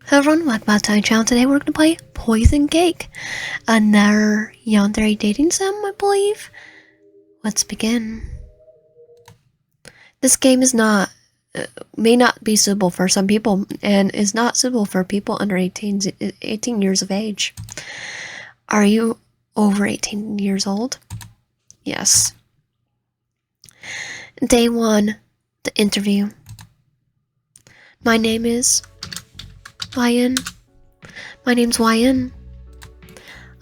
Hello everyone, welcome back to my channel. Today we're going to play Poison Cake, another Yandere dating sim, I believe. Let's begin. This game is may not be suitable for some people, and is not suitable for people under 18 years of age. Are you over 18 years old? Yes. Day 1, the interview. My name is YN. My name's YN.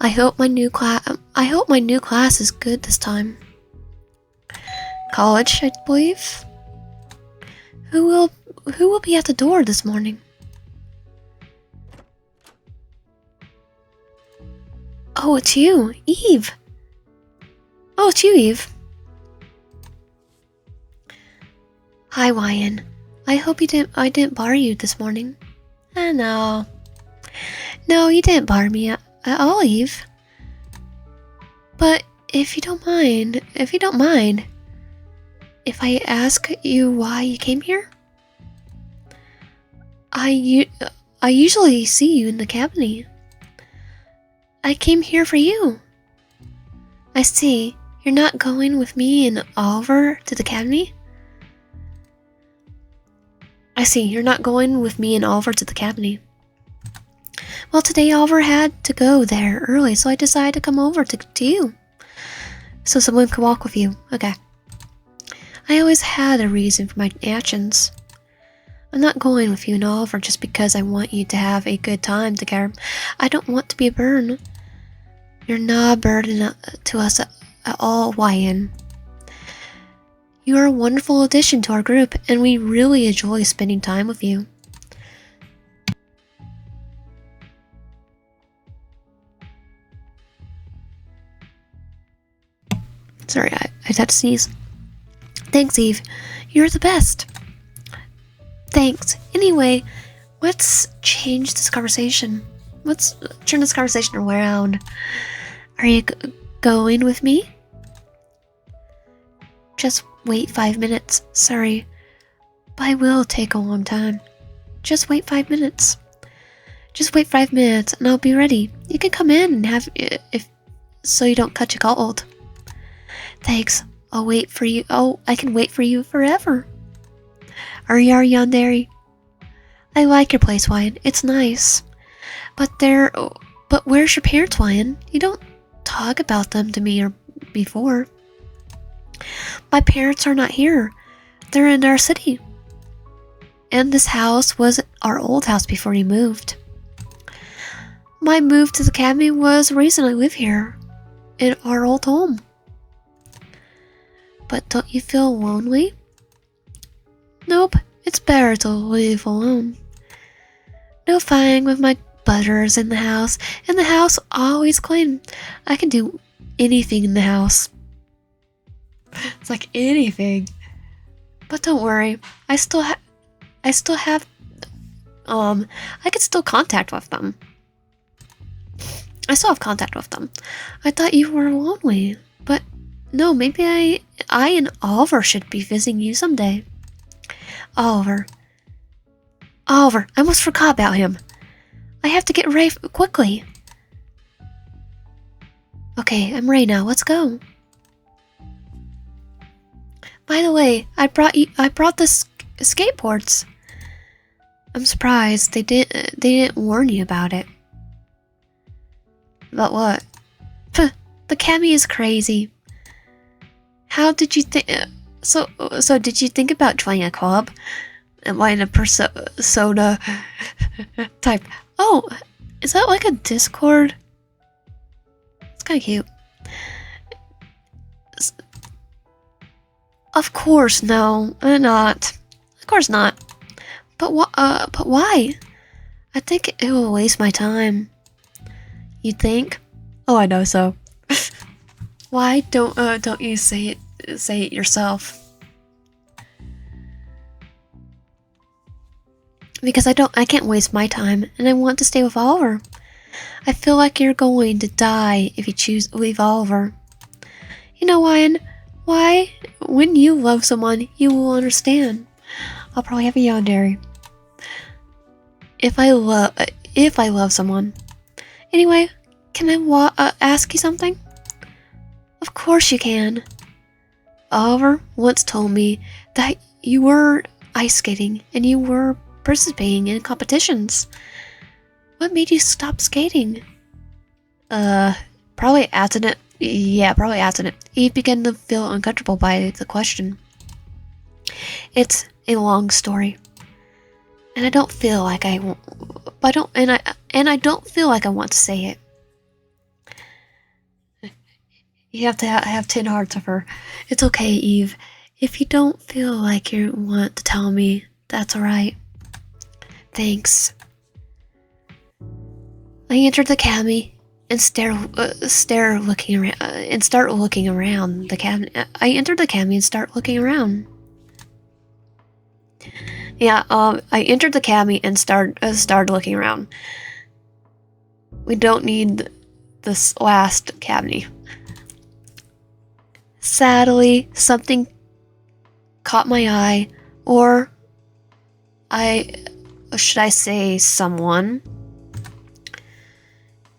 I hope my new class is good this time. College, I believe. Who will be at the door this morning? Oh, it's you, Eve. Oh, it's you, Eve. Hi, YN. I hope I didn't bother you this morning. No. No, you didn't bother me at all, Eve. But if you don't mind, if I ask you why you came here? I usually see you in the cabinet. I came here for you. I see. You're not going with me and Oliver to the cabinet? I see. You're not going with me and Oliver to the cabinet. Well, today Oliver had to go there early, so I decided to come over to you. So someone could walk with you. Okay. I always had a reason for my actions. I'm not going with you and Oliver just because I want you to have a good time together. I don't want to be a burden. You're not a burden to us at all, YN. You are a wonderful addition to our group, and we really enjoy spending time with you. Sorry, I had to sneeze. Thanks, Eve. You're the best. Thanks. Anyway, let's change this conversation. Let's turn this conversation around. Are you going with me? Just wait 5 minutes. Sorry, but I will take a long time. Just wait 5 minutes. Just wait 5 minutes and I'll be ready. You can come in and have so you don't catch a cold. Thanks. I'll wait for you. Oh, I can wait for you forever. Are you Yandere? I like your place, Wyan. It's nice. But where's your parents, Wyan? You don't talk about them to me or before. My parents are not here. They're in our city. And this house was our old house before you moved. My move to the academy was the reason I live here. In our old home. But don't you feel lonely? Nope, it's better to live alone. No fighting with my butters in the house, and the house always clean. I can do anything in the house. It's like anything. But don't worry, I can still contact with them. I still have contact with them. I thought you were lonely, but no, maybe I and Oliver should be visiting you someday. Oliver, I almost forgot about him. I have to get ready quickly. Okay, I'm ready now. Let's go. By the way, I brought the skateboards. I'm surprised they didn't warn you about it. About what? The Cammy is crazy. How did you think? So did you think about joining a club? Am I in a persona type? Oh, is that like a Discord? It's kind of cute. Of course, no, not. Of course not. But why? I think it will waste my time. You think? Oh, I know so. Why don't you say it yourself? Because I can't waste my time, and I want to stay with Oliver. I feel like you're going to die if you choose to leave Oliver. You know, why? When you love someone, you will understand. I'll probably have a Yandere. if I love someone. Anyway, can I ask you something? Of course you can. Oliver once told me that you were ice skating and you were participating in competitions. What made you stop skating? Probably accident. Yeah, probably accident. Eve began to feel uncomfortable by the question. It's a long story, and I don't feel like I don't feel like I want to say it. You have to have 10 hearts of her. It's okay, Eve. If you don't feel like you want to tell me, that's alright. Thanks. I entered the academy and start looking around the academy. I entered the academy and start looking around. Yeah, I entered the academy and started looking around. We don't need this last academy. Sadly, something caught my eye, or should I say someone?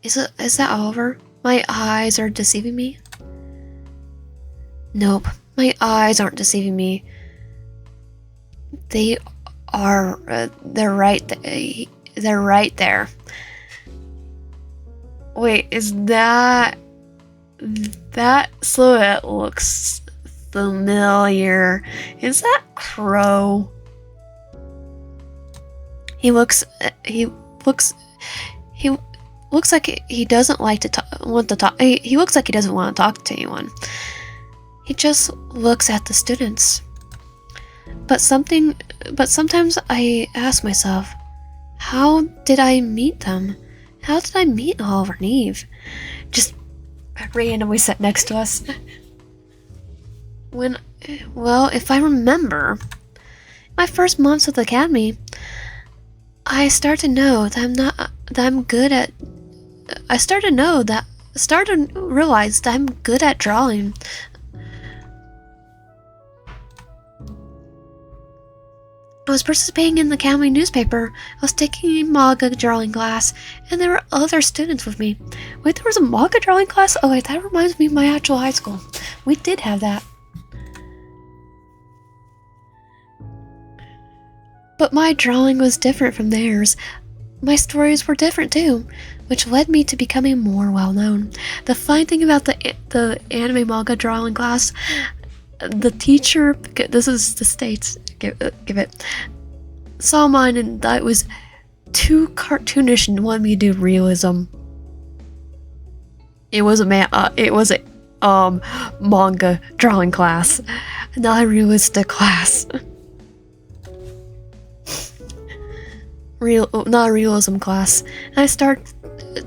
Is that Oliver? My eyes are deceiving me? Nope, my eyes aren't deceiving me. They are, they're right there. Wait, is that silhouette looks familiar. Is that Crow? He looks like he doesn't like to want to talk. He looks like he doesn't want to talk to anyone. He just looks at the students. But sometimes I ask myself, how did I meet them? How did I meet Oliver and Eve? Just randomly sat next to us. If I remember, my first months at the academy, I started to know that I started to realize that I'm good at drawing. I was participating in the academy newspaper. I was taking a manga drawing class, and there were other students with me. Wait, there was a manga drawing class? Oh wait, that reminds me of my actual high school. We did have that. But my drawing was different from theirs. My stories were different too, which led me to becoming more well-known. The funny thing about the anime manga drawing class, the teacher, this is the States, give it, saw mine and thought it was too cartoonish and wanted me to do realism. It was a manga drawing class, not a realistic class. Not a realism class. And I started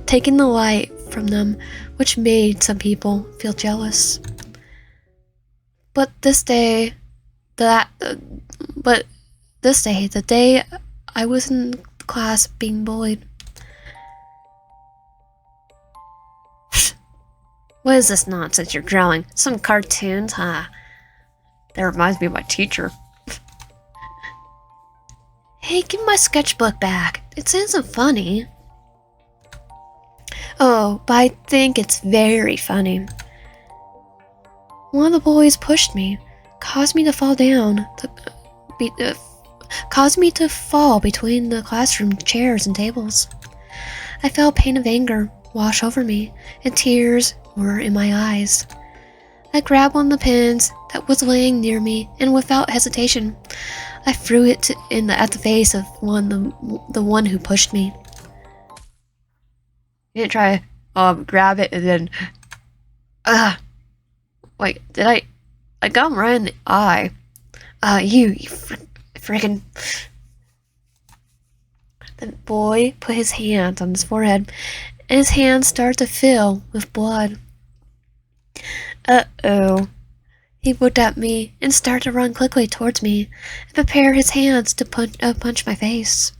taking the light from them, which made some people feel jealous. But this day, the day I was in class being bullied. What is this nonsense you're drawing? Some cartoons, huh? That reminds me of my teacher. Hey, give me my sketchbook back. It isn't funny. Oh, but I think it's very funny. One of the bullies pushed me, caused me to fall down, caused me to fall between the classroom chairs and tables. I felt pain of anger wash over me, and tears were in my eyes. I grabbed one of the pens that was laying near me, and without hesitation, I threw it at the face of the one who pushed me. You didn't try to grab it and then wait, did I got him right in the eye. You freaking. The boy put his hand on his forehead, and his hand started to fill with blood. Uh-oh. He looked at me and started to run quickly towards me and prepare his hands to punch my face.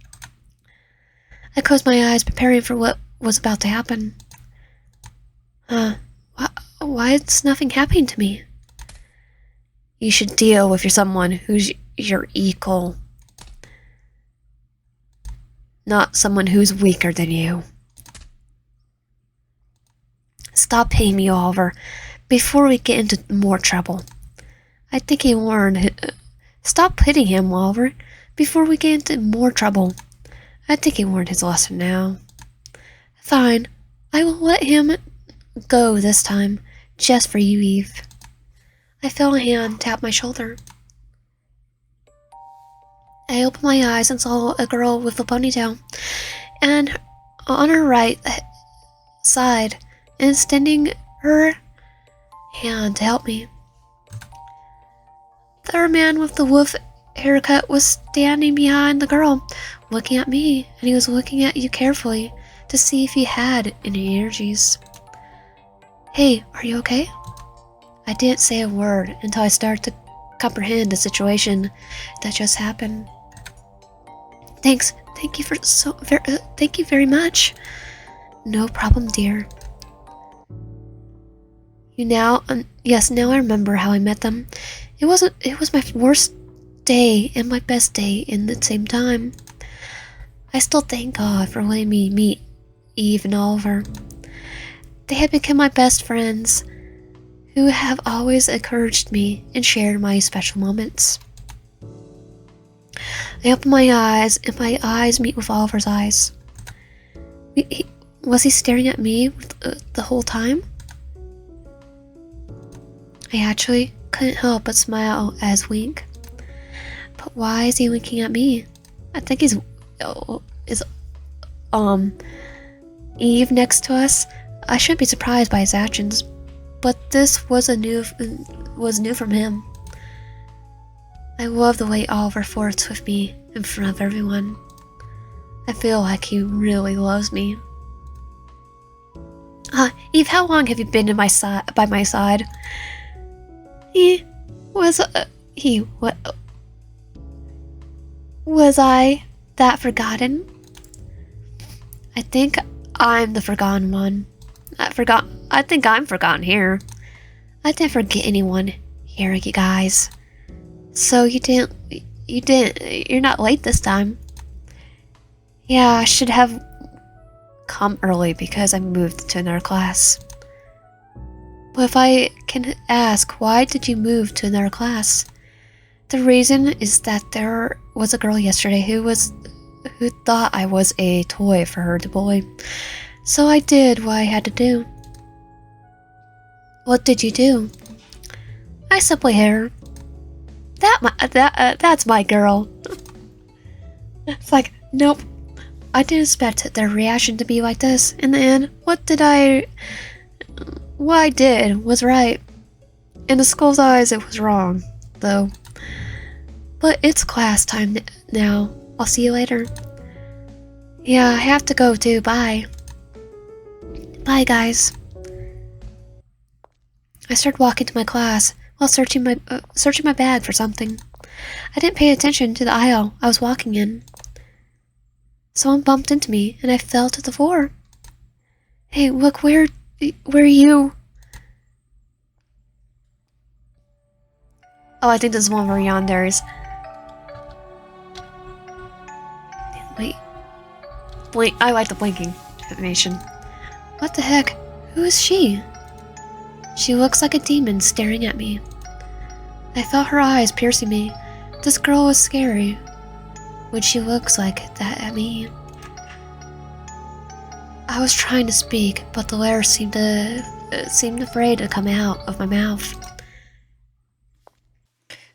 I closed my eyes, preparing for what was about to happen. Why is nothing happening to me? You should deal with someone who's your equal. not someone who's weaker than you. Stop hitting me, Oliver, before we get into more trouble. I think he learned. Stop hitting him, Oliver, before we get into more trouble. I think he learned his lesson now. Fine, I will let him go this time, just for you, Eve. I felt a hand tap my shoulder. I opened my eyes and saw a girl with a ponytail, and on her right side, and extending her hand to help me. The other man with the wolf haircut was standing behind the girl, looking at me, and he was looking at you carefully to see if he had any energies. Hey, are you okay? I didn't say a word until I started to comprehend the situation that just happened. Thanks. Thank you very much. No problem, dear. Yes, now I remember how I met them. It was my worst day and my best day in the same time. I still thank God for letting me meet Eve and Oliver. They have become my best friends, who have always encouraged me and shared my special moments. I open my eyes, and my eyes meet with Oliver's eyes. Was he staring at me the whole time? I actually couldn't help but smile as wink. But why is he winking at me? I think is Eve next to us. I shouldn't be surprised by his actions, but this was new from him. I love the way Oliver flirts with me in front of everyone. I feel like he really loves me. Eve, how long have you been by my side? Was I that forgotten? I think I'm the forgotten one. I think I'm forgotten here. I didn't forget anyone here, you guys. So you're not late this time. Yeah, I should have come early because I moved to another class. But if I can ask, why did you move to another class? The reason is that there was a girl yesterday who thought I was a toy for her to bully. So I did what I had to do. What did you do? I simply hit her. That's my girl. It's like, nope. I didn't expect their reaction to be like this. In the end, what I did was right. In the school's eyes, it was wrong, though. But it's class time now. I'll see you later. Yeah, I have to go too. Bye. Bye, guys. I started walking to my class while searching my bag for something. I didn't pay attention to the aisle I was walking in. Someone bumped into me, and I fell to the floor. Hey, look, where are you? Oh, I think this is one of our Yanderes. Wait. Blink. I like the blinking animation. What the heck? Who is she? She looks like a demon staring at me. I felt her eyes piercing me. This girl was scary when she looks like that at me. I was trying to speak, but the letters seemed afraid to come out of my mouth.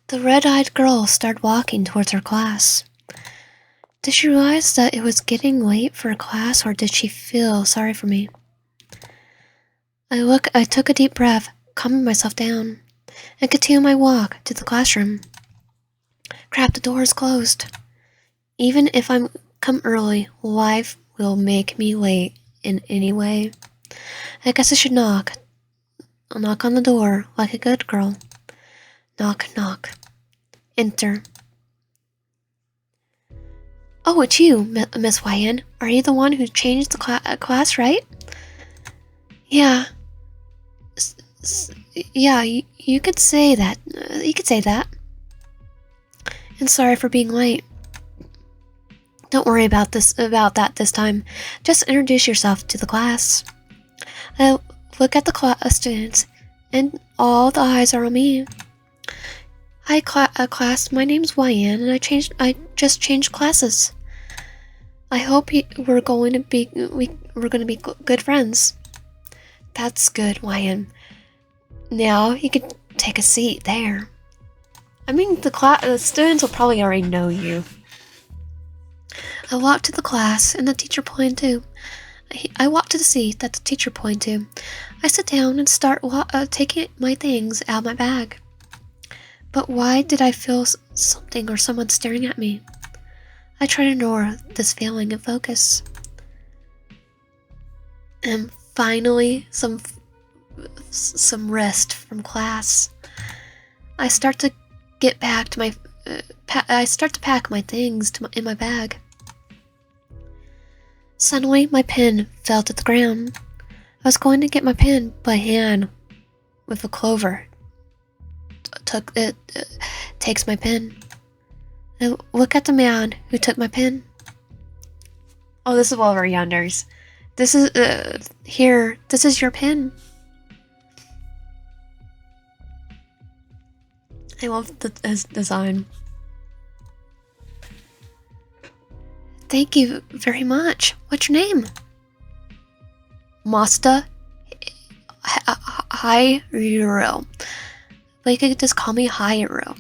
The red-eyed girl started walking towards her class. Did she realize that it was getting late for class, or did she feel sorry for me? I took a deep breath, calming myself down, and continued my walk to the classroom. Crap, the door is closed. Even if I come early, life will make me late in any way. I guess I should knock. I'll knock on the door like a good girl. Knock, knock. Enter. Oh, it's you, Miss YN. Are you the one who changed the class, right? Yeah. Yeah, you could say that. You could say that. And sorry for being late. Don't worry about that this time. Just introduce yourself to the class. Look at the students, and all the eyes are on me. Hi, class. My name's YN, and I just changed classes. I hope we're going to be good friends. That's good, YN. Now you can take a seat there. I mean, the students will probably already know you. I walked to the class, and the teacher pointed to. I walked to the seat that the teacher pointed to. I sit down and start taking my things out of my bag. But why did I feel something or someone staring at me? I try to ignore this feeling and focus. And finally, some rest from class. I start to get back to my. I start to pack my things in my bag. Suddenly, my pen fell to the ground. I was going to get my pen, but a hand with a clover takes my pen. I look at the man who took my pen. Oh, this is one of our Yanderes. This is here. This is your pen. I love the design. Thank you very much. What's your name? Masta Hyrule. But you could just call me Hyrule.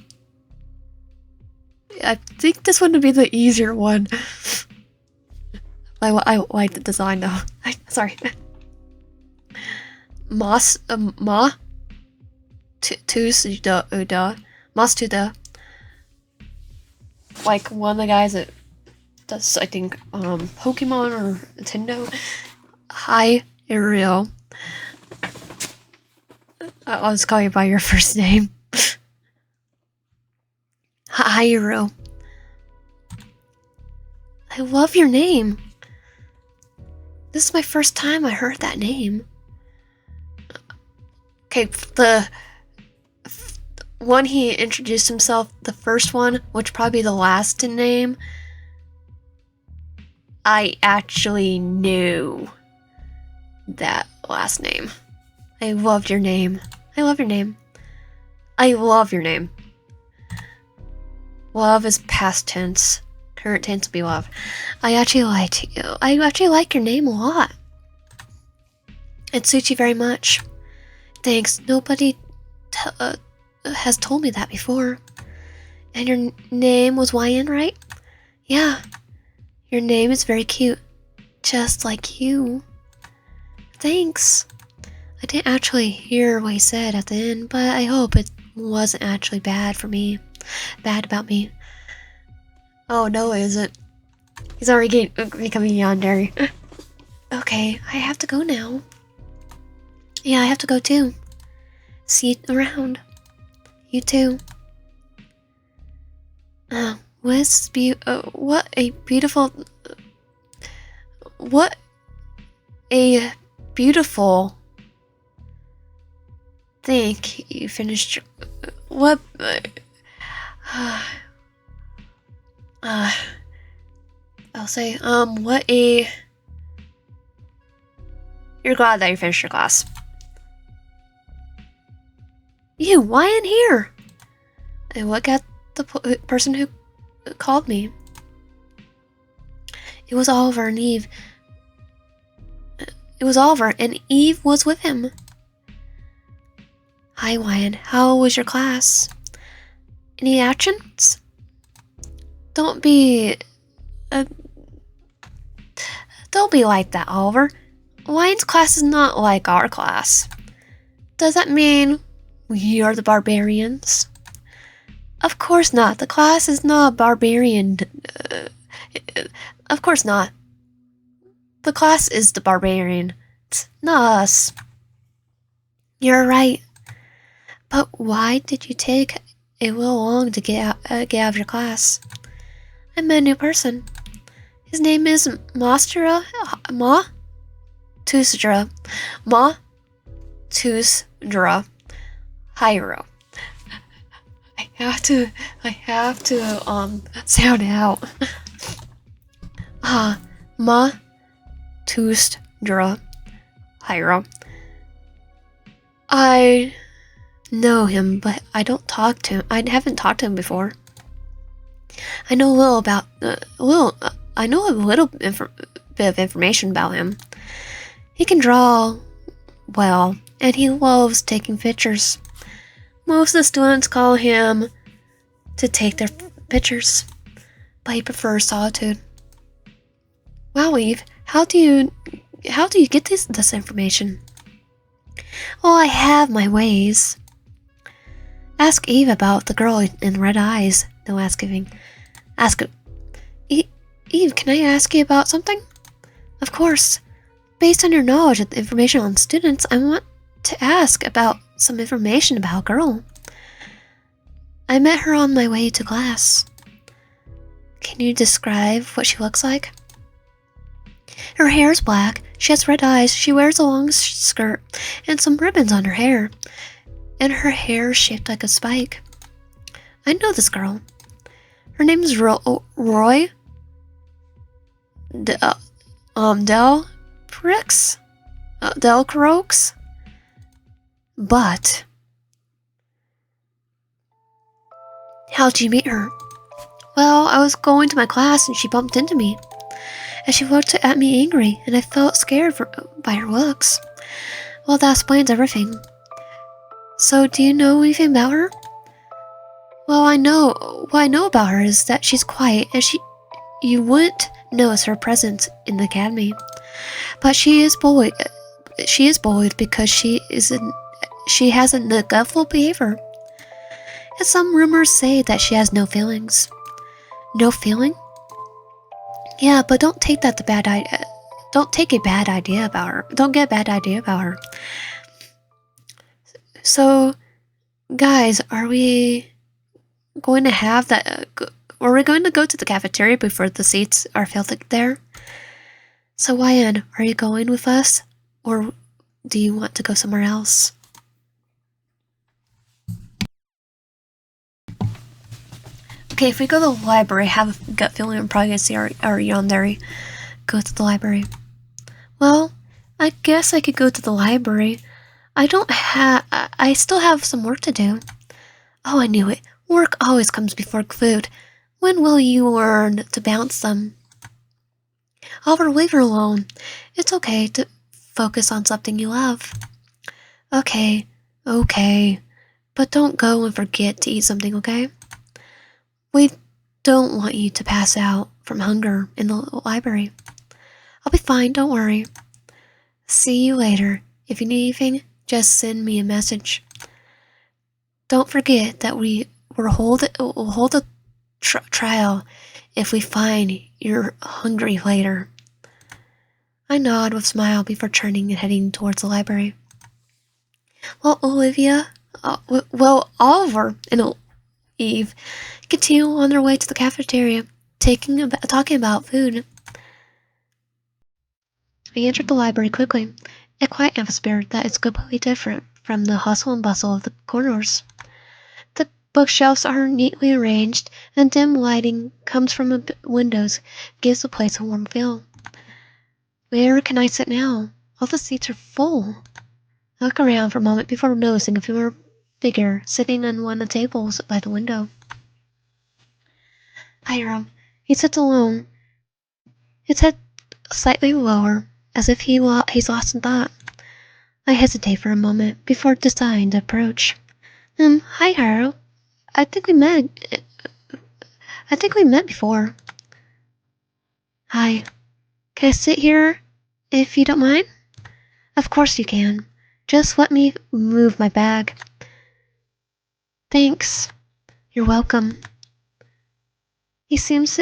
I think this one would be the easier one. I like the design though. Sorry. Mastuda. Like one of the guys that does, I think, Pokemon or Nintendo. Hyrule. I'll just call you by your first name. Hyrule. I love your name. This is my first time I heard that name. Okay, the one he introduced himself, the first one, which probably the last to name, I actually knew that last name. I loved your name. I love your name. I love your name. Love is past tense. Current tense will be love. I actually like you. I actually like your name a lot. It suits you very much. Thanks. Nobody has told me that before. And your name was YN, right? Yeah. Your name is very cute. Just like you. Thanks. I didn't actually hear what he said at the end, but I hope it wasn't actually bad for me. Bad about me. Oh no, it isn't. He's already becoming yandere. Okay, I have to go now. Yeah, I have to go too. See you around. You too. What a beautiful think you finished. What? I'll say, what a. You're glad that you finished your class. You, why in here? I look at the person who called me. It was Oliver and Eve. It was Oliver, and Eve was with him. Hi, Wyan. How was your class? Any actions? Don't be like that, Oliver. Wyan's class is not like our class. Does that mean we are the barbarians? Of course not. The class is not barbarian. Of course not. The class is the barbarian. It's not us. You're right. But why did you take a little long to get out of your class? I met a new person. His name is Tusdra. Hyrule. I have to sound it out. Ah, ma tust dra Hyro. I know him, but I don't talk to him. I haven't talked to him before. I know a little about I know a little bit of information about him. He can draw well, and he loves taking pictures. Most of the students call him to take their pictures, but he prefers solitude. Wow, Eve, how do you get this information? Well, I have my ways. Ask Eve about the girl in red eyes. No ask giving. Ask Eve, can I ask you about something? Of course. Based on your knowledge of the information on students, I want to ask about some information about a girl. I met her on my way to class. Can you describe what she looks like? Her hair is black, she has red eyes, she wears a long skirt and some ribbons on her hair, and her hair is shaped like a spike. I know this girl. Her name is Roy Del Prix? Del Croaks? But how'd you meet her? Well, I was going to my class and she bumped into me. And she looked at me angry, and I felt scared by her looks. Well, that explains everything. So, do you know anything about her? Well, what I know about her is that she's quiet, and you wouldn't notice her presence in the academy. But she is bullied. She is bullied because she has a neglectful behavior. And some rumors say that she has no feelings. No feeling? Yeah, but don't take that the bad idea. Don't take a bad idea about her. Don't get a bad idea about her. So, guys, are we going to have that? Are we going to go to the cafeteria before the seats are filled there? So, Ryan, are you going with us, or do you want to go somewhere else? Okay, if we go to the library, I have a gut feeling I'm probably gonna see our Yandere. Go to the library. Well, I guess I could go to the library. I still have some work to do. Oh, I knew it. Work always comes before food. When will you learn to balance them? Oliver, leave her alone. It's okay to focus on something you love. Okay. But don't go and forget to eat something, okay? We don't want you to pass out from hunger in the library. I'll be fine, don't worry. See you later. If you need anything, just send me a message. Don't forget that we'll hold a trial if we find you're hungry later. I nod with a smile before turning and heading towards the library. Well, Oliver and Eve continue on their way to the cafeteria, talking about food. We entered the library quickly, a quiet atmosphere that is completely different from the hustle and bustle of the corridors. The bookshelves are neatly arranged, and dim lighting comes from the windows, gives the place a warm feel. Where can I sit now? All the seats are full. I look around for a moment before noticing a familiar figure sitting on one of the tables by the window. Hiram. He sits alone, his head slightly lower, as if he's lost in thought. I hesitate for a moment before deciding to approach. Hi, Hiram. I think we met. I think we met before. Hi. Can I sit here, if you don't mind? Of course you can. Just let me move my bag. Thanks. You're welcome. He seems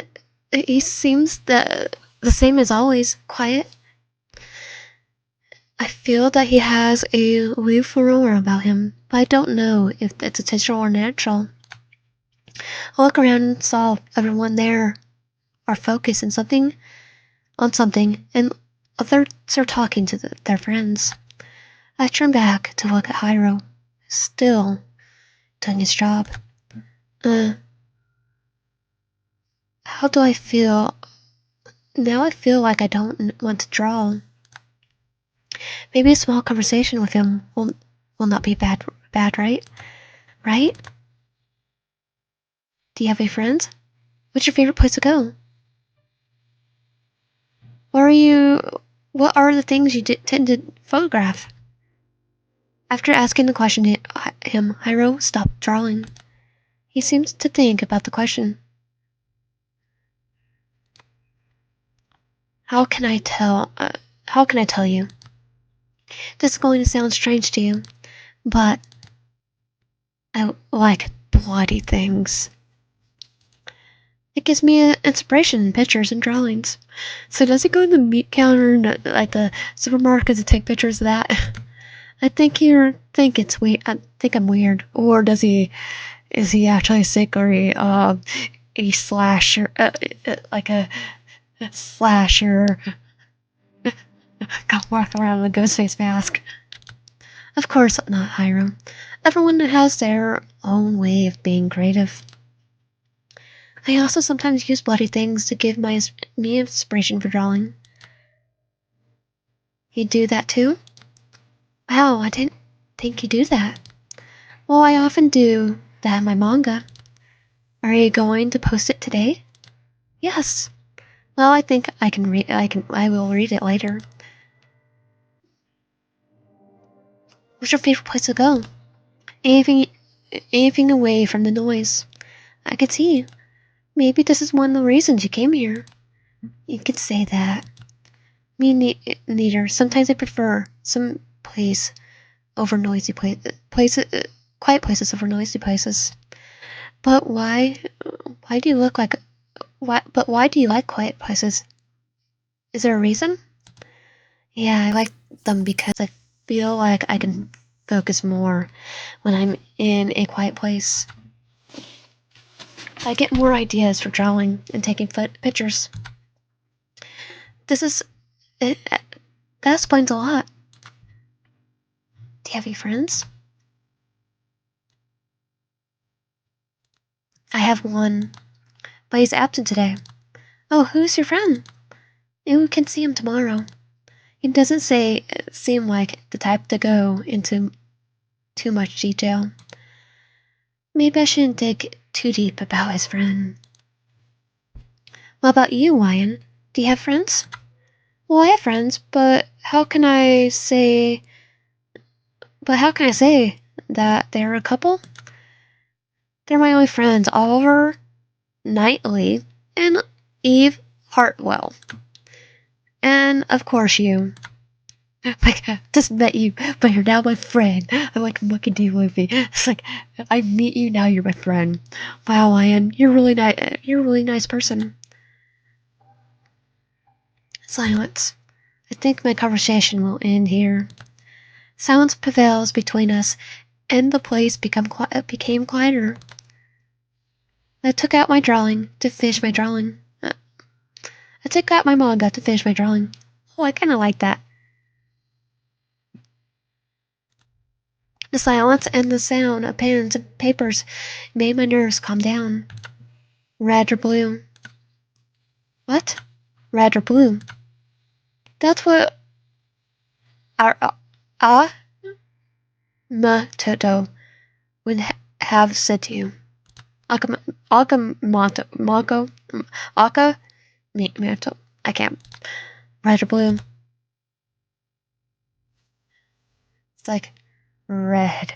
the same as always, quiet. I feel that he has a aloof aura about him, but I don't know if it's intentional or natural. I look around and saw everyone there are focused on something, and others are talking to their friends. I turn back to look at Hyro, still doing his job. How do I feel Now I feel like I don't want to draw. Maybe a small conversation with him will not be bad, right? Right? Do you have any friends? What's your favorite place to go? What are you? What are the things you tend to photograph? After asking the question, Hiro stopped drawing. He seemed to think about the question. How can I tell? How can I tell you? This is going to sound strange to you, but I like bloody things. It gives me inspiration in pictures and drawings. So does he go to the meat counter and like the supermarket to take pictures of that? I think you think it's weird. I think I'm weird, or does he? Is he actually sick, or a slasher, like a slasher? Got walk around with a ghost face mask. Of course not, Hiram. Everyone has their own way of being creative. I also sometimes use bloody things to give me inspiration for drawing. You do that too? Wow, I didn't think you do that. Well, I often do that in my manga. Are you going to post it today? Yes. Well, I think I can read. I will read it later. What's your favorite place to go? Anything, anything away from the noise. I could see. Maybe this is one of the reasons you came here. You could say that. Me neither. Sometimes I prefer some place over noisy places, quiet places over noisy places. But why? Why do you look like? Why? But why do you like quiet places? Is there a reason? Yeah, I like them because I feel like I can focus more when I'm in a quiet place. I get more ideas for drawing and taking pictures. This is it, that explains a lot. Do you have any friends? I have one, but he's absent today. Oh, who's your friend? Maybe we can see him tomorrow. He doesn't seem like the type to go into too much detail. Maybe I shouldn't dig too deep about his friend. What about you, Wyan? Do you have friends? Well, I have friends, but how can I say that they're a couple? They're my only friends, Oliver Knightley and Eve Hartwell. And of course you. Like, I just met you, but you're now my friend. I'm like Mucky D movie. It's like I meet you now, you're my friend. Wow, Ian, you're really nice. You're a really nice person. Silence. I think my conversation will end here. Silence prevails between us, and the place became quieter. I took out my drawing to finish my drawing. I took out my manga to finish my drawing. Oh, I kind of like that. The silence and the sound of pens and papers made my nerves calm down. Red or blue? What? Red or blue? That's what our Toto would have said to you. Aka Manto. I can't. Red or blue? It's like red.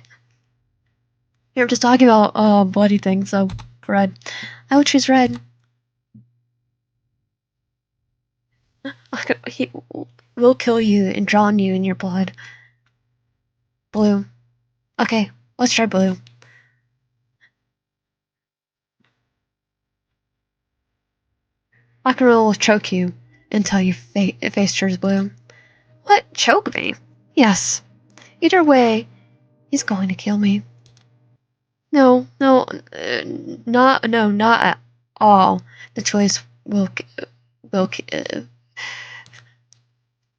You're just talking about bloody things, so red. I would choose red. He will kill you and drown you in your blood. Blue. Okay, let's try blue. Rock and roll will choke you until your face turns blue. What? Choke me? Yes. Either way, he's going to kill me. No, no, not at all. The choice will.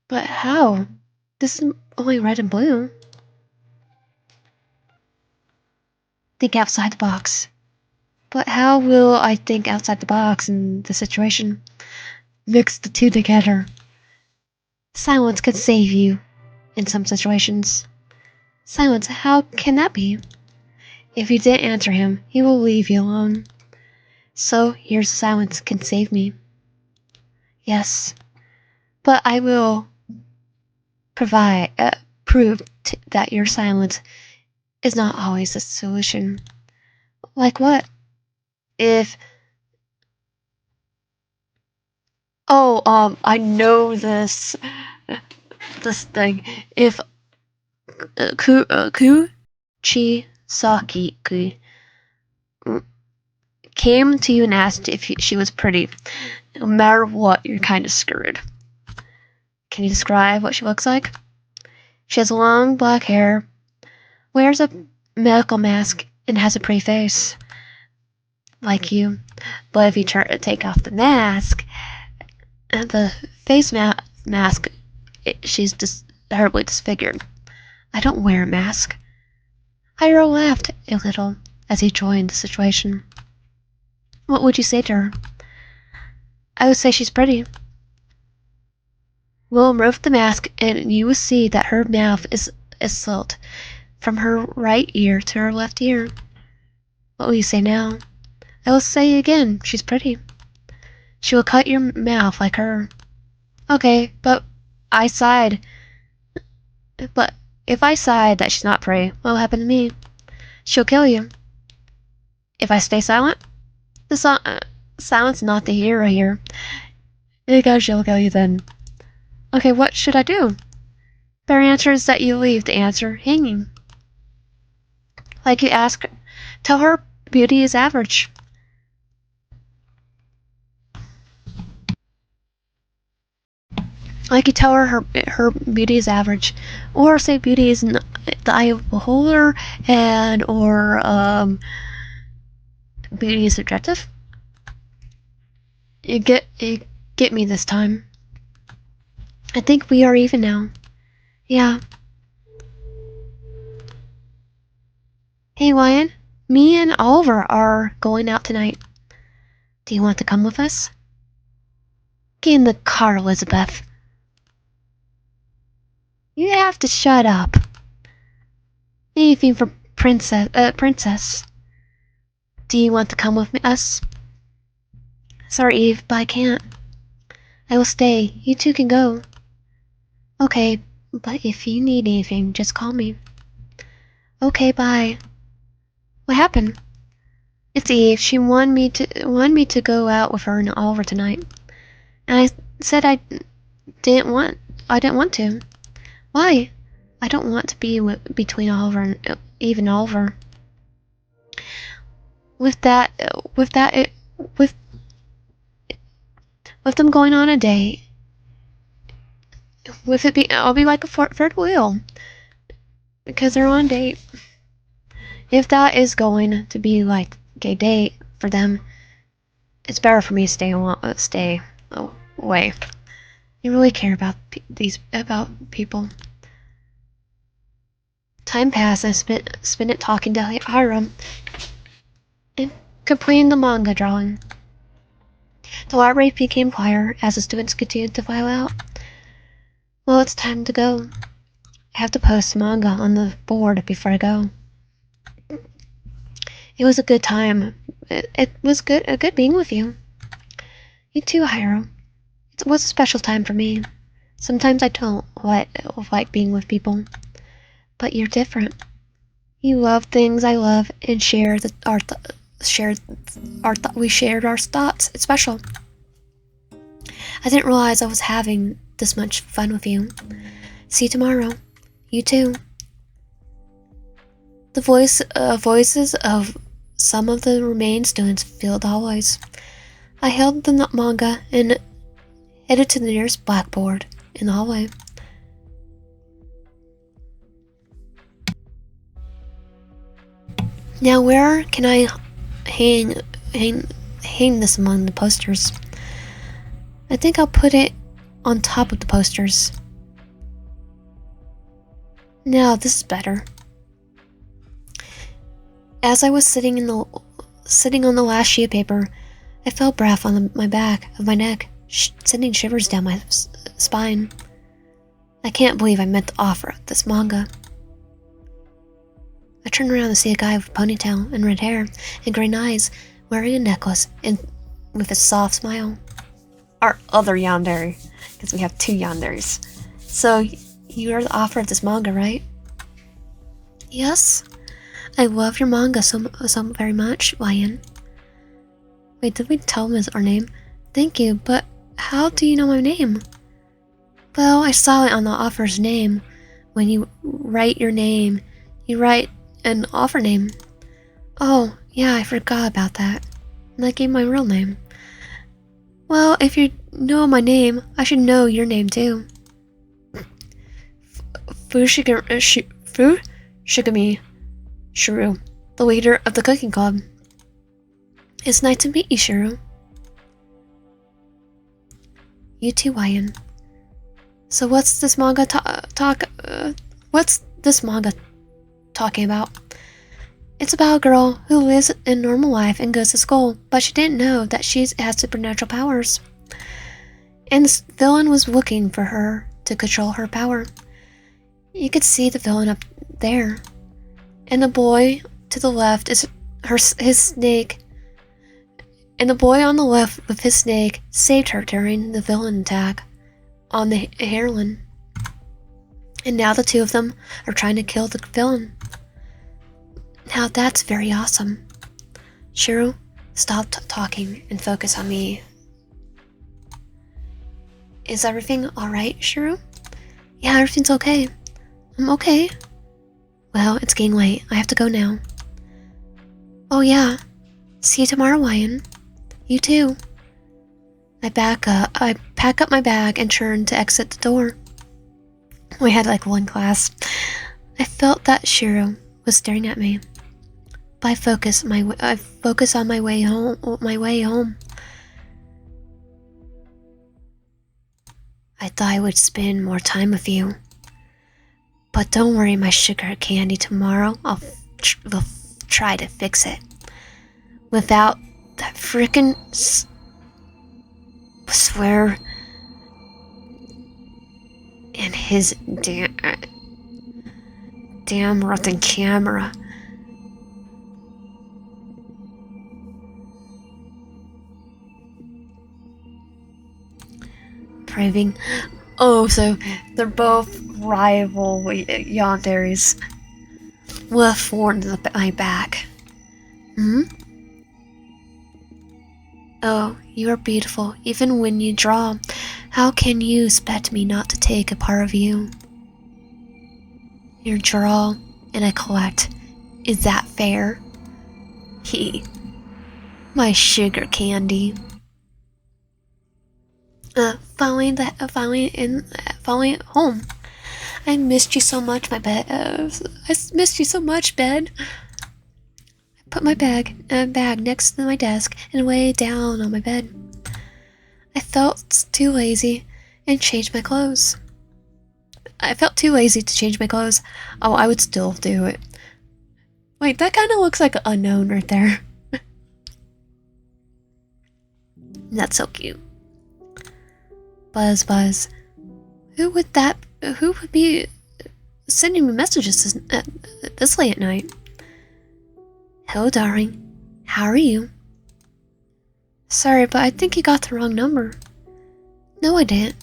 But how? This is only red and blue. Think outside the box. But how will I think outside the box in the situation? Mix the two together. Silence could save you in some situations. Silence, how can that be? If you didn't answer him, he will leave you alone. So your silence can save me. Yes, but I will prove that your silence is not always the solution. Like what? If I know this thing. If Kuchisaki came to you and asked if she was pretty, no matter what, you're kind of screwed. Can you describe what she looks like? She has long black hair, wears a medical mask, and has a pretty face. Like you. But if you try to take off the mask, the face mask, she's just horribly disfigured. I don't wear a mask. Hiro laughed a little as he joined the situation. What would you say to her? I would say she's pretty. We'll remove the mask and you will see that her mouth is slit from her right ear to her left ear. What will you say now? I will say again, she's pretty. She will cut your mouth like her. Okay, but I sighed. But if I sighed that she's not pretty, what will happen to me? She'll kill you. If I stay silent? The silence is not the hero here. Because she'll kill you then. Okay, what should I do? Better answer is that you leave the answer hanging. Like you ask, tell her beauty is average. Like you tell her her beauty is average, or say beauty is the eye of the beholder, and or beauty is subjective. You get me this time. I think we are even now. Yeah. Hey, Ryan. Me and Oliver are going out tonight. Do you want to come with us? Get in the car, Elizabeth. You have to shut up. Anything for Princess. Do you want to come with us? Sorry, Eve, but I can't. I will stay. You two can go. Okay, but if you need anything, just call me. Okay, bye. What happened? It's Eve. She wanted me to go out with her and Oliver tonight. And I said didn't want to. Why? I don't want to be between Oliver and Eve and Oliver. With them going on a date. I'll be like a third wheel. Because they're on a date. If that is going to be like a date for them, it's better for me to stay away. You really care about about people. Time passed. I spent it talking to Hiram and completing the manga drawing. The library became quieter as the students continued to file out. Well, it's time to go. I have to post manga on the board before I go. It was a good time. It was a good being with you. You too, Hiro. It was a special time for me. Sometimes I don't like being with people, but you're different. You love things I love and we shared our thoughts. It's special. I didn't realize I was having this much fun with you. See you tomorrow. You too. The voices of some of the remaining students filled the hallways. I held the manga and headed to the nearest blackboard in the hallway. Now where can I hang this among the posters? I think I'll put it on top of the posters. Now this is better. As I was sitting on the last sheet of paper, I felt breath on my back of my neck. sending shivers down my spine. I can't believe I meant to offer this manga. I turn around to see a guy with a ponytail and red hair and green eyes wearing a necklace and with a soft smile. Our other yandere, because we have 2 yanderes. So, you are the author of this manga, right? Yes. I love your manga so very much, Ryan. Wait, did we tell him our name? Thank you, but how do you know my name? Well, I saw it on the author's name. When you write your name, you write an author name. Oh, yeah, I forgot about that. And I gave my real name. Well, if you know my name, I should know your name too. Fushigami Shuru, the leader of the cooking club. It's nice to meet you, Shuru. You too, Ryan. So what's this manga talking about? It's about a girl who lives a normal life and goes to school, but she didn't know that she has supernatural powers. And the villain was looking for her to control her power. You could see the villain up there. And the boy to the left is his snake. And the boy on the left with his snake saved her during the villain attack on the heroine. And now the 2 of them are trying to kill the villain. Now that's very awesome. Shiro, stop talking and focus on me. Is everything alright, Shiro? Yeah, everything's okay. I'm okay. Well, it's getting late. I have to go now. Oh yeah. See you tomorrow, Ryan. You too. I pack up my bag and turn to exit the door. We had like 1 class. I felt that Shiro was staring at me. But I focus on my way home. I thought I would spend more time with you. But don't worry, my sugar candy. Tomorrow we'll try to fix it. Without that frickin' swear and his damn rotten camera. Proving. Oh, so they're both rival yanderes. With one in my back. Hmm? Oh, you are beautiful, even when you draw. How can you expect me not to take a part of you? You draw, and I collect. Is that fair? My sugar candy. Finally home. I missed you so much, I missed you so much, bed. I put my bag next to my desk and lay down on my bed. I felt too lazy and changed my clothes. I felt too lazy to change my clothes. Oh, I would still do it. Wait, that kind of looks like an unknown right there. That's so cute. Buzz. Who would be sending me messages this late at night? Hello, darling. How are you? Sorry, but I think you got the wrong number. No, I didn't.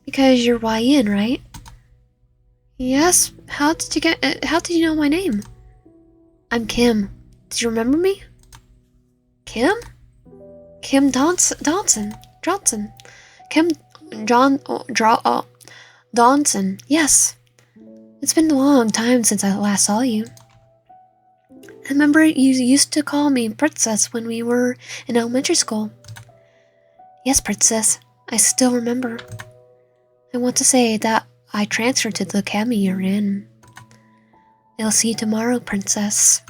Because you're YN, right? Yes. How did you know my name? I'm Kim. Did you remember me? Kim? Kim Johnson. Kim Johnson. Yes. It's been a long time since I last saw you. I remember you used to call me Princess when we were in elementary school. Yes, Princess. I still remember. I want to say that I transferred to the academy you're in. I'll see you tomorrow, Princess.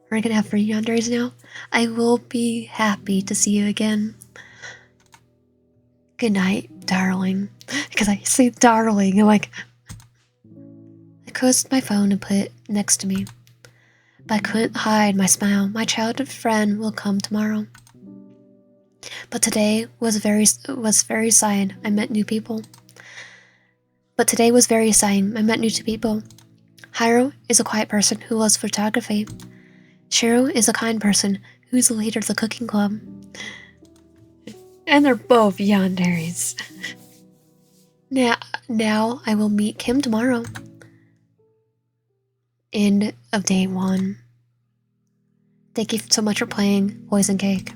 We're gonna have 3 Yanderes now. I will be happy to see you again. Good night, darling. Because I say darling, I'm like... I closed my phone and put it next to me. But I couldn't hide my smile. My childhood friend will come tomorrow. But today was very exciting. I met new people. Hiro is a quiet person who loves photography. Shiro is a kind person who's the leader of the cooking club. And they're both Yanderes. Now I will meet Kim tomorrow. End of day 1. Thank you so much for playing Poison Cake.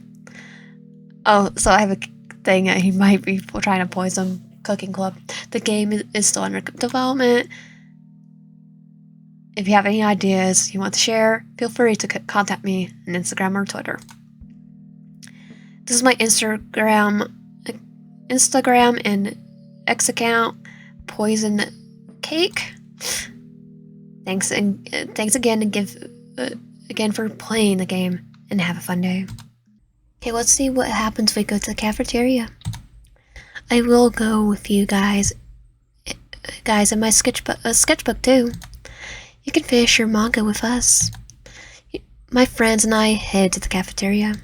Oh, so I have a thing that he might be trying to poison Cooking Club. The game is still under development. If you have any ideas you want to share, feel free to contact me on Instagram or Twitter. This is my Instagram and X account, Poison Cake. Thanks again for playing the game, and have a fun day. Okay, let's see what happens if we go to the cafeteria. I will go with you guys in my sketchbook too. You can finish your manga with us. My friends and I head to the cafeteria.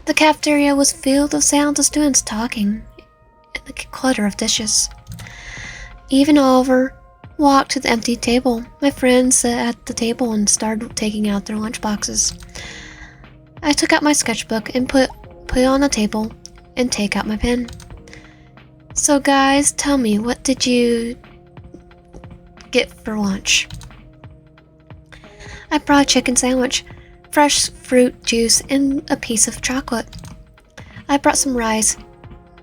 The cafeteria was filled with sounds of students talking and the clutter of dishes. Eve and Oliver walked to the empty table. My friends sat at the table and started taking out their lunch boxes. I took out my sketchbook and put it on the table and take out my pen. So guys, tell me, what did you get for lunch? I brought a chicken sandwich, fresh fruit juice, and a piece of chocolate. I brought some rice,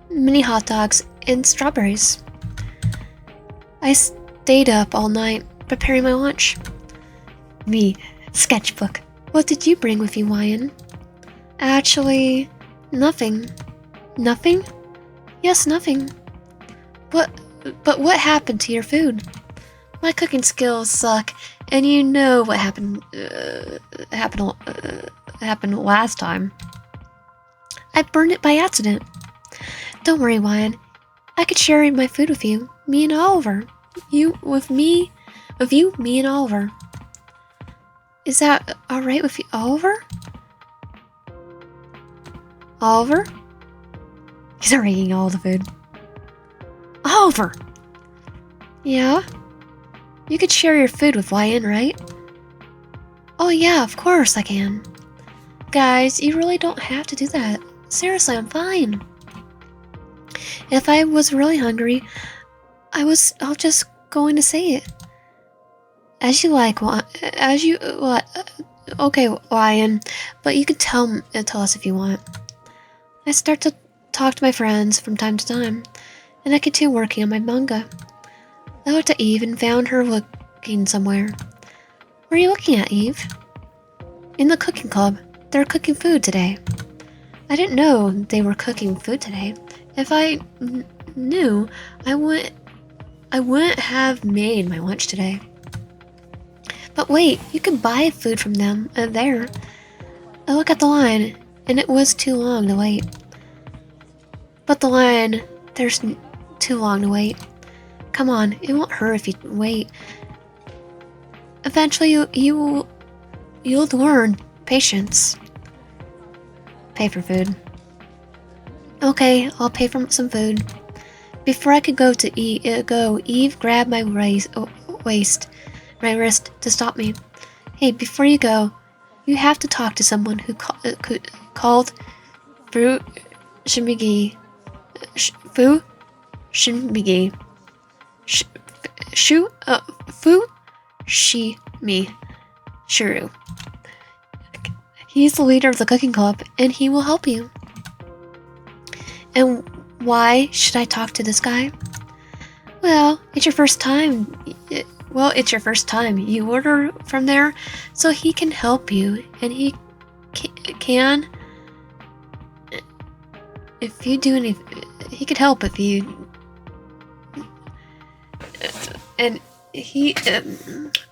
mini hot dogs, and strawberries. I stayed up all night preparing my lunch. Me, sketchbook. What did you bring with you, Wyan? Actually, nothing. Nothing? Yes, nothing. But what happened to your food? My cooking skills suck, and you know what happened last time. I burned it by accident. Don't worry, Wyan. I could share my food with you, me and Oliver. Me and Oliver. Is that alright with you, Oliver? Oliver? He's already eating all the food. Oliver! Yeah? You could share your food with Wyan, right? Oh yeah, of course I can. Guys, you really don't have to do that. Seriously, I'm fine. If I was really hungry, I'll just going to say it. As you like, what? Okay, Wyan, but you can tell us if you want. I start to talk to my friends from time to time, and I continue working on my manga. I looked at Eve and found her looking somewhere. Where are you looking at, Eve? In the cooking club. They're cooking food today. I didn't know they were cooking food today. If I knew, I wouldn't have made my lunch today. But wait, you can buy food from them there. I look at the line, and it was too long to wait. But the line, there's too long to wait. Come on, it won't hurt if you wait. Eventually, you'll learn patience. Pay for food. Okay, I'll pay for some food. Before I could go, Eve grabbed my wrist to stop me. Hey, before you go, you have to talk to someone who called Fu Shinmigi. Fu Shinmigi. Fu Shimi Shuru. He's the leader of the cooking club, and he will help you. And why should I talk to this guy? Well, it's your first time. You order from there, so he can help you, and he can. If you do any, he could help if you. And he.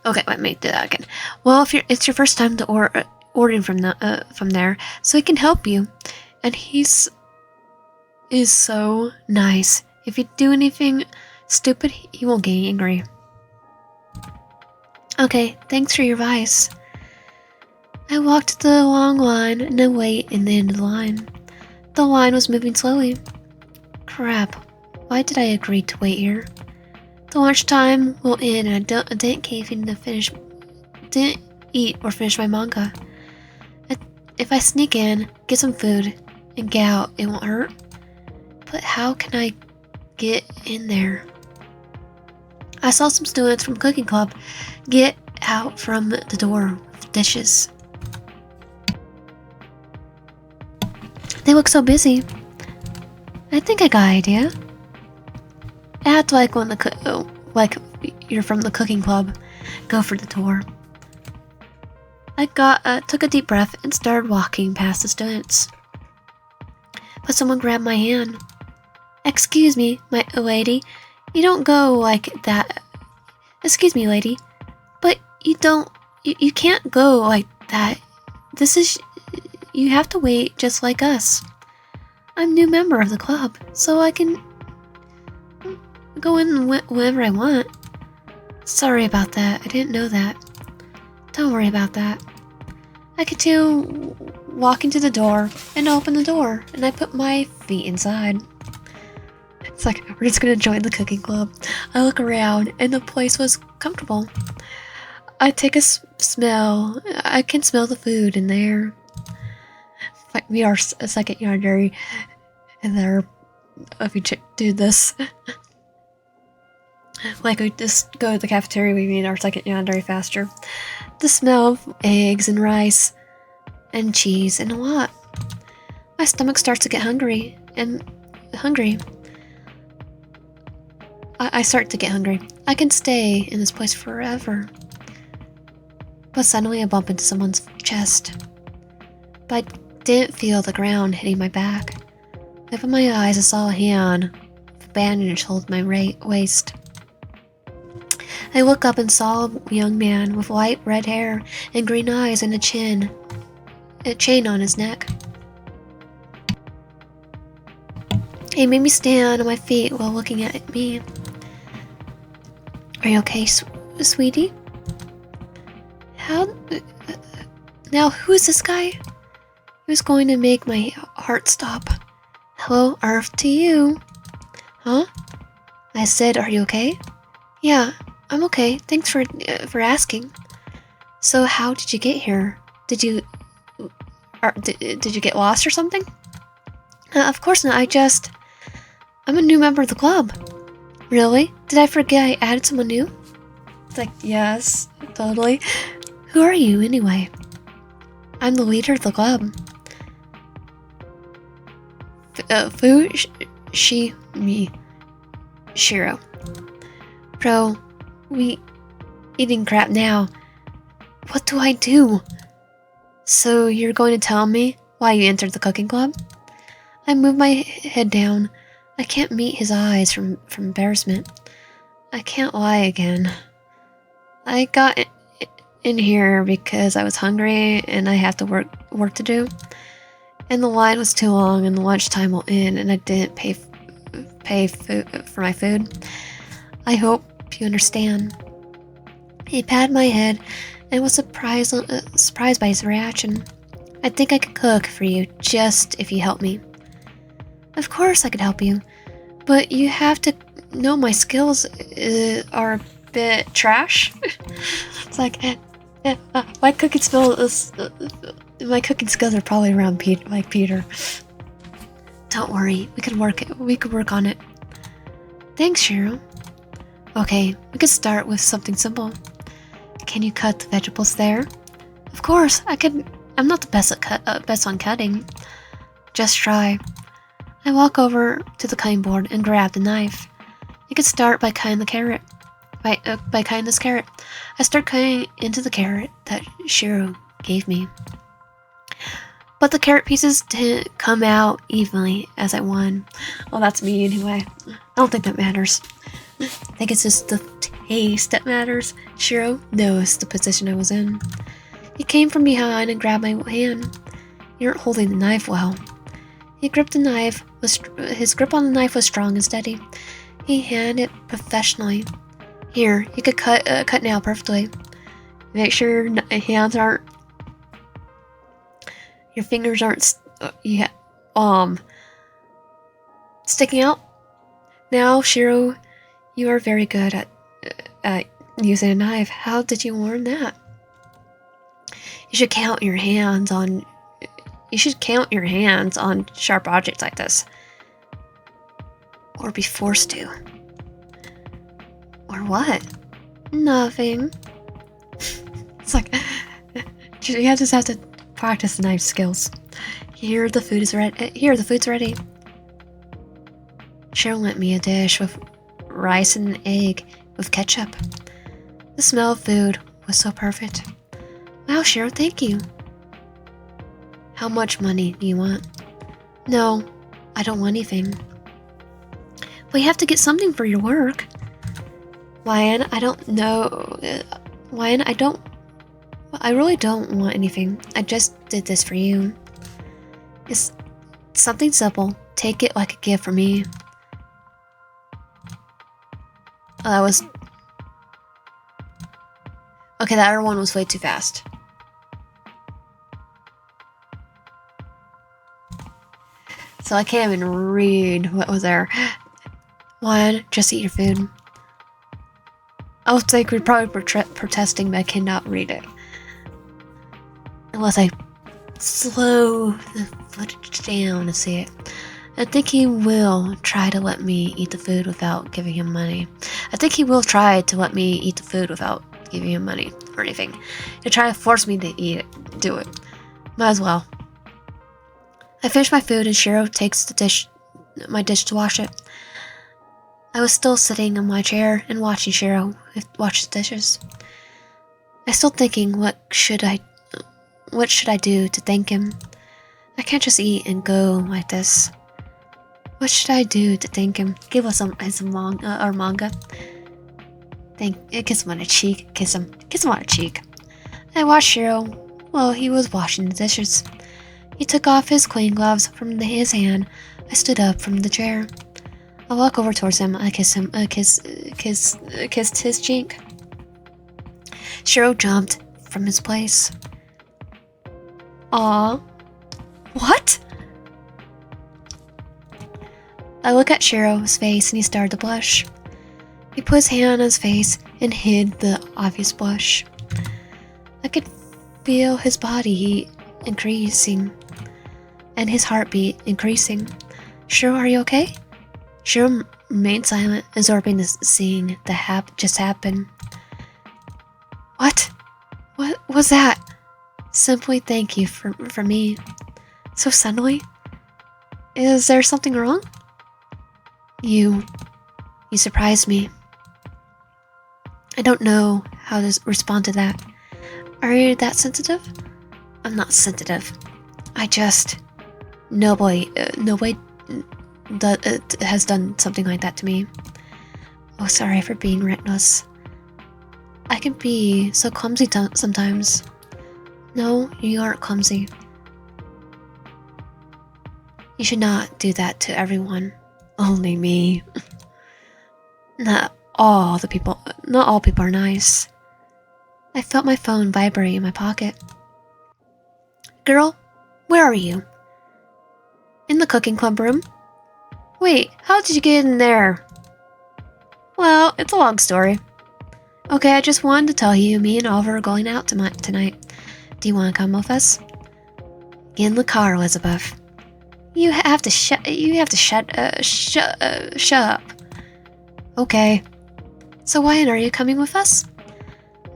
Okay, let me do that again. Well, it's your first time to ordering from there, so he can help you, and is so nice. If you do anything stupid, he won't get angry. Okay, thanks for your advice. I walked the long line and I wait in the end of the line. The line was moving slowly. Crap, why did I agree to wait here? The lunchtime will end and I didn't didn't eat or finish my manga. If I sneak in, get some food, and get out, it won't hurt. But how can I get in there? I saw some students from cooking club get out from the door with dishes. They look so busy. I think I got an idea. Act like like you're from the cooking club. Go for the tour. I took a deep breath and started walking past the students. But someone grabbed my hand. Excuse me, my lady. You don't go like that. Excuse me, lady. But you can't go like that. You have to wait just like us. I'm a new member of the club, so I can go in whenever I want. Sorry about that, I didn't know that. Don't worry about that. I continue walking to the door and open the door, and I put my feet inside. It's like, we're just gonna join the cooking club. I look around, and the place was comfortable. I take a smell. I can smell the food in there. Like, we are a second yandere, and there, if we do this, like we just go to the cafeteria, we meet our second yandere faster. The smell of eggs and rice and cheese and a lot. My stomach starts to get hungry. I start to get hungry. I can stay in this place forever. But suddenly I bump into someone's chest. But I didn't feel the ground hitting my back. I opened my eyes and saw a hand with a bandage holding my waist. I looked up and saw a young man with light red hair and green eyes and a chain on his neck. He made me stand on my feet while looking at me. Are you okay, sweetie? Now who is this guy? Who's going to make my heart stop? Hello, Earth to you. Huh? I said, are you okay? Yeah, I'm okay. Thanks for asking. So how did you get here? Did you get lost or something? Of course not. I'm a new member of the club. Really? Did I forget I added someone new? It's like, yes, totally. Who are you anyway? I'm the leader of the club. Me. Shiro. Bro, we eating crap now. What do I do? So you're going to tell me why you entered the cooking club? I moved my head down. I can't meet his eyes from embarrassment. I can't lie again. I got in here because I was hungry and I have to work to do. And the line was too long and the lunchtime will end and I didn't pay for my food. I hope you understand. He patted my head and was surprised by his reaction. I think I could cook for you just if you help me. Of course I could help you, but you have to know my skills are a bit trash. It's like, my cooking skills are probably around Peter. Don't worry, we could work on it. Thanks, Shiro. Okay, we could start with something simple. Can you cut the vegetables there? Of course, I could. I'm not the best on cutting. Just try. I walk over to the cutting board and grab the knife. You could start by cutting the carrot. By cutting this carrot. I start cutting into the carrot that Shiro gave me. But the carrot pieces didn't come out evenly as I wanted. Well, that's me anyway. I don't think that matters. I think it's just the taste that matters. Shiro knows the position I was in. He came from behind and grabbed my hand. You aren't holding the knife well. He gripped the knife. His grip on the knife was strong and steady. He handed it professionally. Here, you could cut now perfectly. Make sure your hands aren't Your fingers aren't sticking out. Now, Shiro, you are very good at using a knife. How did you learn that? You should count your hands on sharp objects like this. Or be forced to. Or what? Nothing. It's like you just have to practice the knife skills. Here the food is ready. Here the food's ready. Cheryl lent me a dish with rice and an egg with ketchup. The smell of food was so perfect. Wow, Cheryl, thank you. How much money do you want? No, I don't want anything. But you have to get something for your work. Ryan, I don't know. Ryan, I really don't want anything. I just did this for you. It's something simple. Take it like a gift for me. That was... Okay, that other one was way too fast. So I can't even read what was there. One, just eat your food. I was like, we're probably protesting, but I cannot read it. Unless I slow the footage down to see it. I think he will try to let me eat the food without giving him money. I think he will try to let me eat the food without giving him money or anything. He'll try to force me to eat it. Do it. Might as well. I finish my food and Shiro takes my dish to wash it. I was still sitting in my chair and watching Shiro wash the dishes. I still thinking, what should I do to thank him? I can't just eat and go like this. What should I do to thank him? Give us his manga. Kiss him on the cheek. Kiss him on the cheek. I watched Shiro while he was washing the dishes. He took off his clean gloves from his hand. I stood up from the chair. I walk over towards him. I kiss him. Kissed his cheek. Shiro jumped from his place. Aw. What? I look at Shiro's face and he started to blush. He put his hand on his face and hid the obvious blush. I could feel his body heat increasing and his heartbeat increasing. Shiro, are you okay? Shiro remained silent, absorbing the scene that just happened. What? What was that? Simply thank you for me. So suddenly? Is there something wrong? You surprised me. I don't know how to respond to that. Are you that sensitive? I'm not sensitive. I just... Nobody has done something like that to me. Oh, sorry for being reckless. I can be so clumsy sometimes. No, you aren't clumsy. You should not do that to everyone. Only me. Not all people are nice. I felt my phone vibrate in my pocket. Girl, where are you? In the cooking club room. Wait, how did you get in there? Well, it's a long story. Okay, I just wanted to tell you, me and Oliver are going out tonight. Do you want to come with us? Get in the car, Elizabeth. You have to shut up. Okay. So Wyatt, are you coming with us?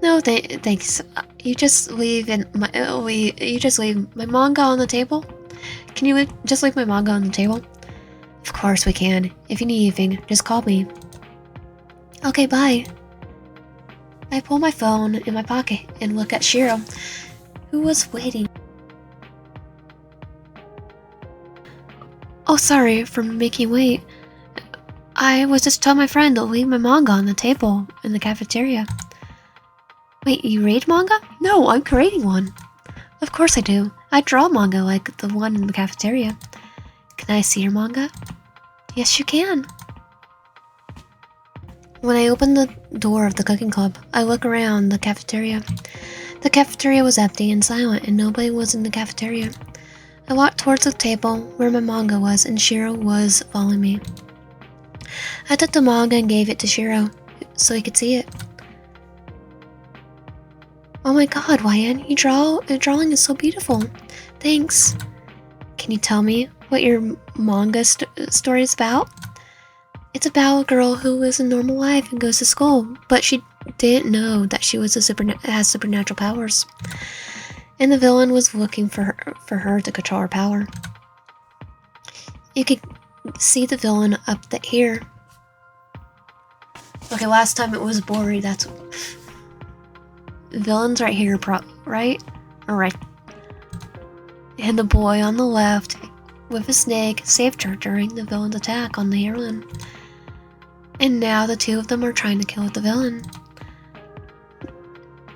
No, thanks. You just leave my manga on the table? Can you just leave my manga on the table? Of course we can. If you need anything, just call me. Okay, bye. I pull my phone in my pocket and look at Shiro, who was waiting. Oh, sorry for making you wait. I was just telling my friend to leave my manga on the table in the cafeteria. Wait, you read manga? No, I'm creating one. Of course I do. I draw manga like the one in the cafeteria. Can I see your manga? Yes, you can. When I open the door of the cooking club, I look around the cafeteria. The cafeteria was empty and silent, and nobody was in the cafeteria. I walked towards the table where my manga was, and Shiro was following me. I took the manga and gave it to Shiro so he could see it. Oh my god, Wyan, your drawing is so beautiful. Thanks. Can you tell me what your manga story is about? It's about a girl who lives a normal life and goes to school, but she didn't know that she was has supernatural powers. And the villain was looking for her to control her power. You could see the villain up here. Okay, last time it was Bori, that's... Villain's right here, right? Alright. And the boy on the left, with a snake, saved her during the villain's attack on the heroine. And now the two of them are trying to kill the villain.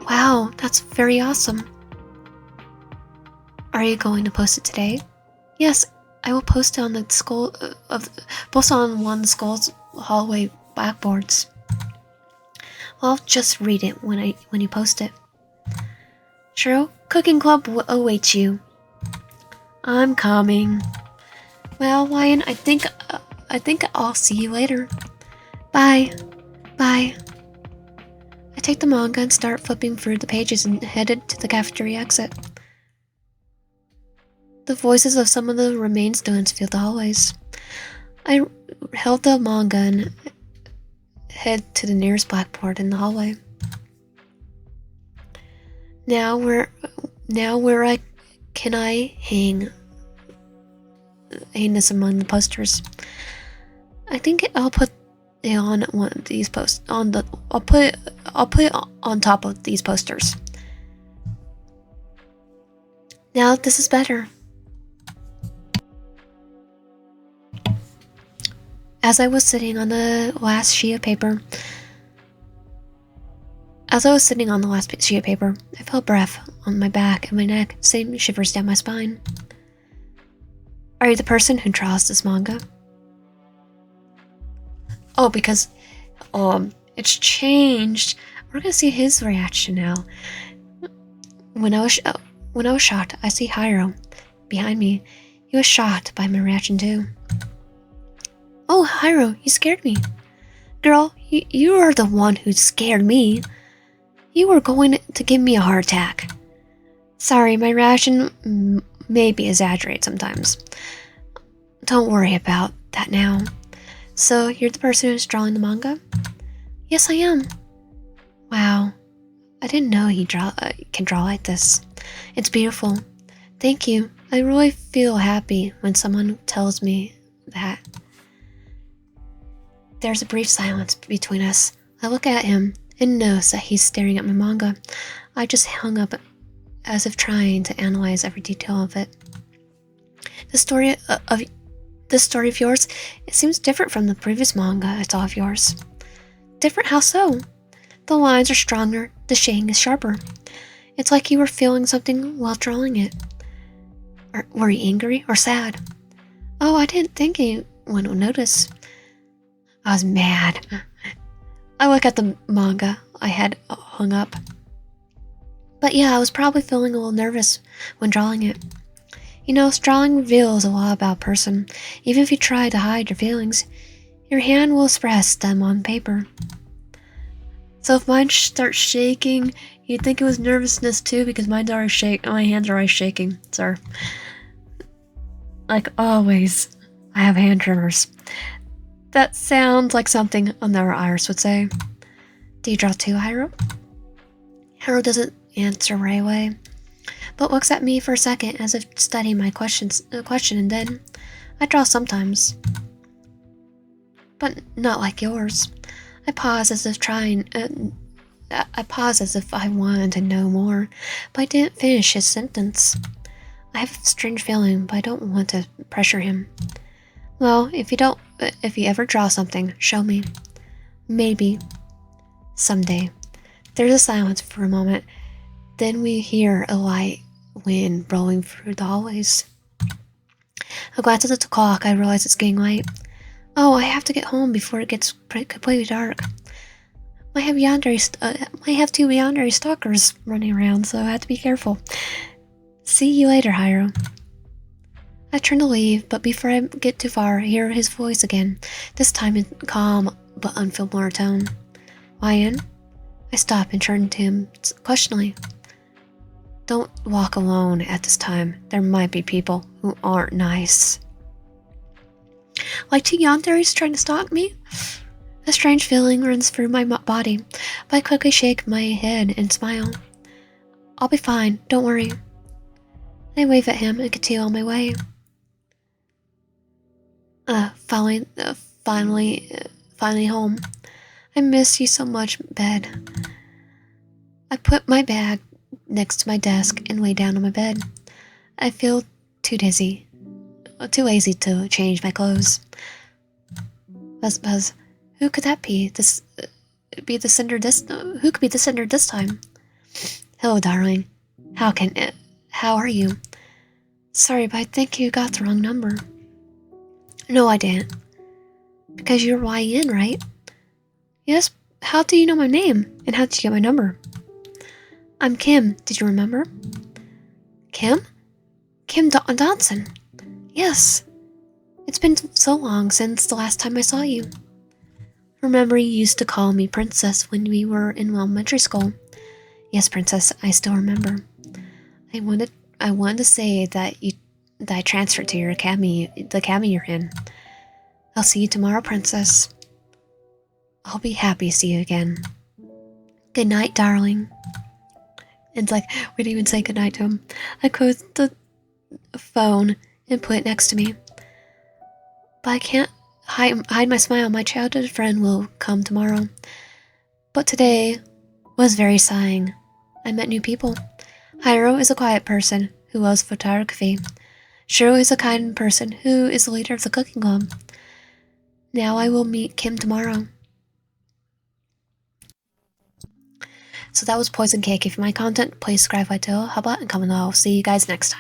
Wow, that's very awesome. Are you going to post it today? Yes, I will post it on one of the school's hallway blackboards. I'll just read it when you post it. True, cooking club awaits you. I'm coming. Well, Wyan, I think I'll see you later. Bye. Bye. I take the manga and start flipping through the pages and headed to the cafeteria exit. The voices of some of the remaining students fill the hallways. I held the manga and head to the nearest blackboard in the hallway. Now where can I hang this among the posters? I think I'll put it on one of these I'll put it on top of these posters. Now this is better. As I was sitting on the last sheet of paper, I felt breath on my back and my neck, sending shivers down my spine. Are you the person who draws this manga? Oh, because it's changed. We're gonna see his reaction now. When I was shocked, I see Hiro behind me. He was shocked by my reaction too. Oh, Hiro, you scared me. Girl, you are the one who scared me. You were going to give me a heart attack. Sorry, my reaction may be exaggerated sometimes. Don't worry about that now. So, you're the person who's drawing the manga? Yes, I am. Wow. I didn't know he can draw like this. It's beautiful. Thank you. I really feel happy when someone tells me that. There's a brief silence between us. I look at him and notice that he's staring at my manga. I just hung up as if trying to analyze every detail of it. This story of yours, it seems different from the previous manga I saw of yours. Different? How so? The lines are stronger, the shading is sharper. It's like you were feeling something while drawing it. Were you angry or sad? Oh, I didn't think anyone would notice. I was mad. I look at the manga I had hung up. But yeah, I was probably feeling a little nervous when drawing it. You know, drawing reveals a lot about a person. Even if you try to hide your feelings, your hand will express them on paper. So if mine starts shaking, you'd think it was nervousness too, because my hands are always shaking, sir. Like always, I have hand tremors. That sounds like something another Iris would say. Do you draw too, Hiro? Hiro doesn't answer right away, but looks at me for a second as if studying my question, and then I draw sometimes. But not like yours. I pause as if I wanted to know more, but I didn't finish his sentence. I have a strange feeling, but I don't want to pressure him. Well, if you ever draw something, show me. Maybe. Someday. There's a silence for a moment. Then we hear a light wind blowing through the hallways. I glance at the clock. I realize it's getting late. Oh, I have to get home before it gets completely dark. I have two Yandere stalkers running around, so I have to be careful. See you later, Hiro. I turn to leave, but before I get too far, I hear his voice again, this time in calm but unfamiliar tone. Ryan? I stop and turn to him questioningly. Don't walk alone at this time. There might be people who aren't nice. Like two Yanderes trying to stalk me? A strange feeling runs through my body, but I quickly shake my head and smile. I'll be fine, don't worry. I wave at him and continue on my way. Finally, finally home. I miss you so much, bed. I put my bag next to my desk and lay down on my bed. I feel too dizzy, too lazy to change my clothes. Buzz, who could that be? Who could be the sender this time? Hello, darling. How are you? Sorry, but I think you got the wrong number. No, I didn't. Because you're YN, right? Yes, how do you know my name? And how did you get my number? I'm Kim, did you remember? Kim? Kim Dodson. Yes. It's been so long since the last time I saw you. Remember you used to call me Princess when we were in elementary school? Yes, Princess, I still remember. I wanted to say that I transferred to your academy, the academy you're in. I'll see you tomorrow, Princess. I'll be happy to see you again. Good night, darling. And we didn't even say goodnight to him. I closed the phone and put it next to me. But I can't hide my smile. My childhood friend will come tomorrow. But today was very sighing. I met new people. Hiro is a quiet person who loves photography. Shiro is a kind person who is the leader of the cooking club. Now I will meet Kim tomorrow. So that was Poison Cake. If you like my content, please subscribe, like, how about, and comment. I'll see you guys next time.